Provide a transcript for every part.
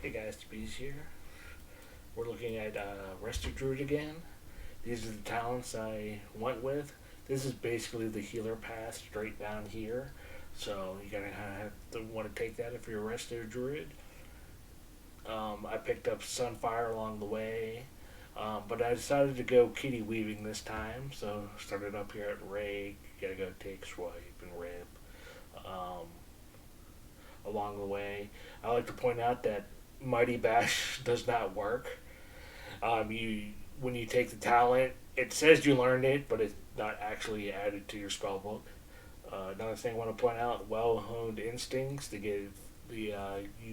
Hey guys, Speez here. We're looking at Resto Druid again. These are the talents I went with. This is basically the healer path straight down here. So you gotta kind of have to want to take that if you're a Resto Druid. I picked up Sunfire along the way, but I decided to go kitty weaving this time. So started up here at Rake. Gotta go take Swipe and Rip. Um, Along the way, I like to point out that Mighty Bash does not work. You when you take the talent, it says you learned it, but it's not actually added to your spell book. Another thing I want to point out: well-honed instincts to give you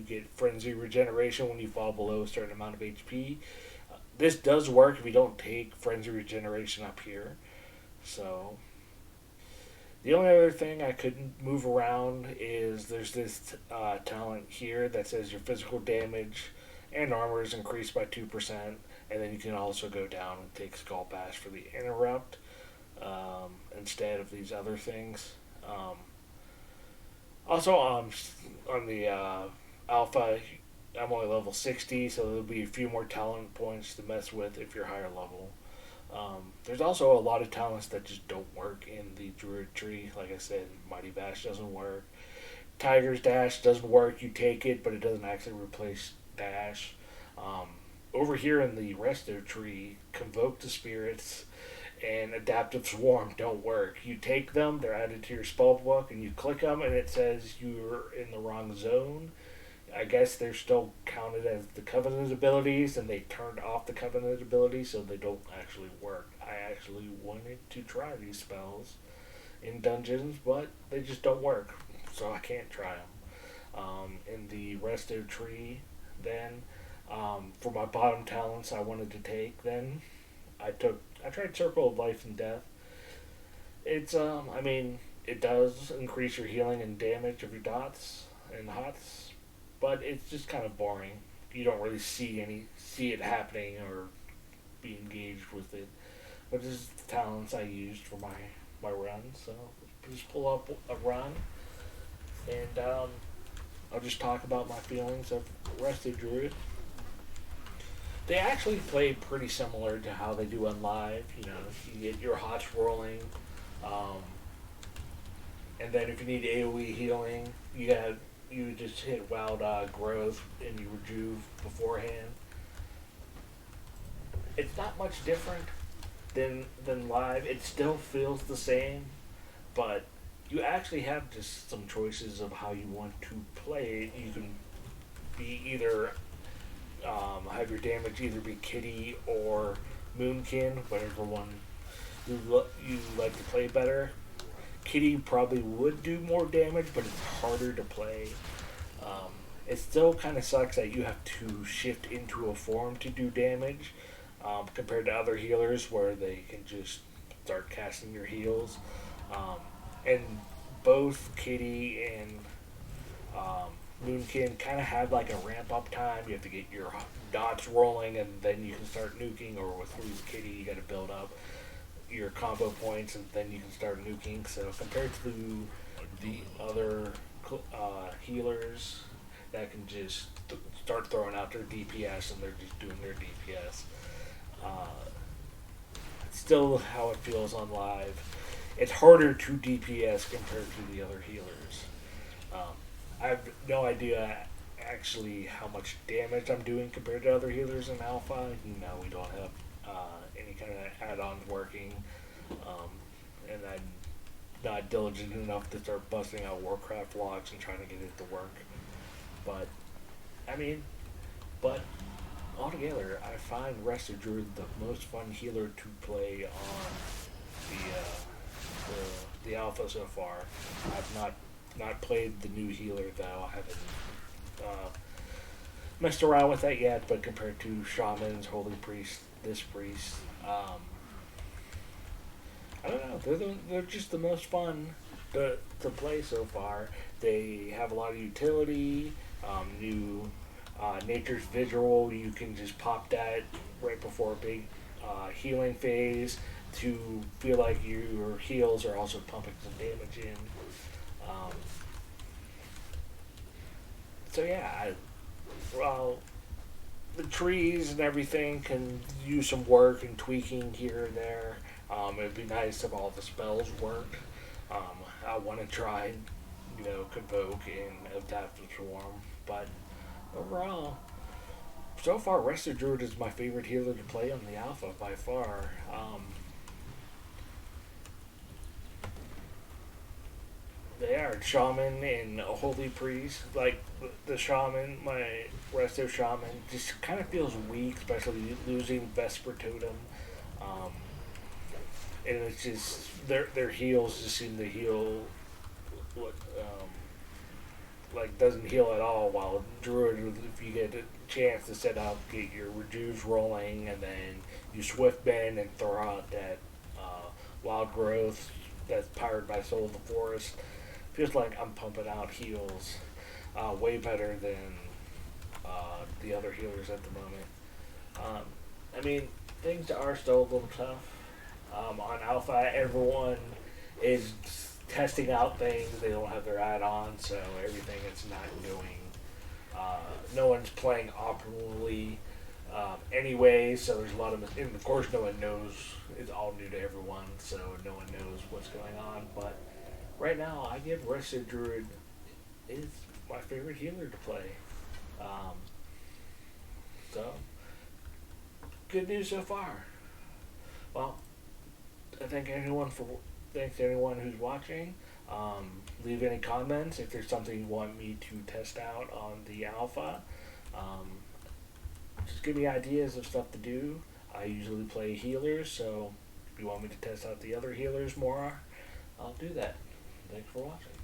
get frenzy regeneration when you fall below a certain amount of HP. This does work if you don't take frenzy regeneration up here. So the only other thing I could move around is there's this talent here that says your physical damage and armor is increased by 2%, and then you can also go down and take Skull Bash for the interrupt instead of these other things. Also, on the Alpha, I'm only level 60, so there'll be a few more talent points to mess with if you're higher level. There's also a lot of talents that just don't work in the Druid tree. Like I said, Mighty Bash doesn't work. Tiger's Dash doesn't work. You take it, but it doesn't actually replace Dash. Um, Over here in the Resto tree, Convoke the Spirits and Adaptive Swarm don't work. You take them, they're added to your spell book, and you click them, and it says you're in the wrong zone. I guess they're still counted as the Covenant abilities, and they turned off the Covenant abilities, so they don't actually work. I actually wanted to try these spells in dungeons, but they just don't work, so I can't try them. In the Resto tree, then, for my bottom talents I wanted to take, then I tried Circle of Life and Death. It does increase your healing and damage of your dots and hots, but it's just kind of boring. You don't really see it happening or be engaged with it. But this is the talents I used for my run. So just pull up a run, and I'll just talk about my feelings of Resto Druid. They actually play pretty similar to how they do on live. You know, you get your hots rolling, um, and then if you need AOE healing, you just hit wild growth and you rejuve beforehand. It's not much different than live. It still feels the same, but you actually have just some choices of how you want to play it. You can be either have your damage either be Kitty or Moonkin, whatever one you like to play better. Kitty probably would do more damage, but it's harder to play. Um, it still kind of sucks that you have to shift into a form to do damage, compared to other healers where they can just start casting your heals. And both Kitty and um, Moonkin kind of have like a ramp up time. You have to get your dots rolling, and then you can start nuking. Or with Kitty, you got to build up your combo points, and then you can start nuking. So compared to the other healers that can just start throwing out their DPS and they're just doing their DPS, it's still how it feels on live. It's harder to DPS compared to the other healers. I have no idea actually how much damage I'm doing compared to other healers in Alpha. No, we don't have any kind of add-ons working, and I'm not diligent enough to start busting out Warcraft logs and trying to get it to work. But I mean, but altogether, I find Resto Druid the most fun healer to play on the Alpha so far. I've not played the new healer though. I haven't messed around with that yet. But compared to Shamans, Holy Priest, this priest, I don't know. They're just the most fun to play so far. They have a lot of utility. New Nature's Vigil. You can just pop that right before a big healing phase to feel like your heals are also pumping some damage in. Um, so yeah, well, the trees and everything can use some work and tweaking here and there. It'd be nice if all the spells worked. I want to try, convoke and adaptive swarm, but overall, so far, Resto Druid is my favorite healer to play on the alpha by far. They are shaman and a holy priest. Like the shaman, my resto shaman, just kind of feels weak, especially losing Vesper Totem. Um, and it's just their heals just seem to heal what like doesn't heal at all. While Druid, if you get a chance to set up, get your reduce rolling, and then you swift bend and throw out that wild growth that's powered by Soul of the Forest. Feels like I'm pumping out heals way better than the other healers at the moment. I mean, things are still a little tough. On Alpha, everyone is testing out things. They don't have their add-ons, so everything is not going. No one's playing optimally anyway, so there's a lot of. And of course, no one knows. It's all new to everyone, so no one knows what's going on. But right now, I give Resto Druid is my favorite healer to play. Um, so, good news so far. Well, I thank anyone for thanks to anyone who's watching. Leave any comments if there's something you want me to test out on the alpha. Um, just give me ideas of stuff to do. I usually play healers, so if you want me to test out the other healers more, I'll do that. Thanks for watching.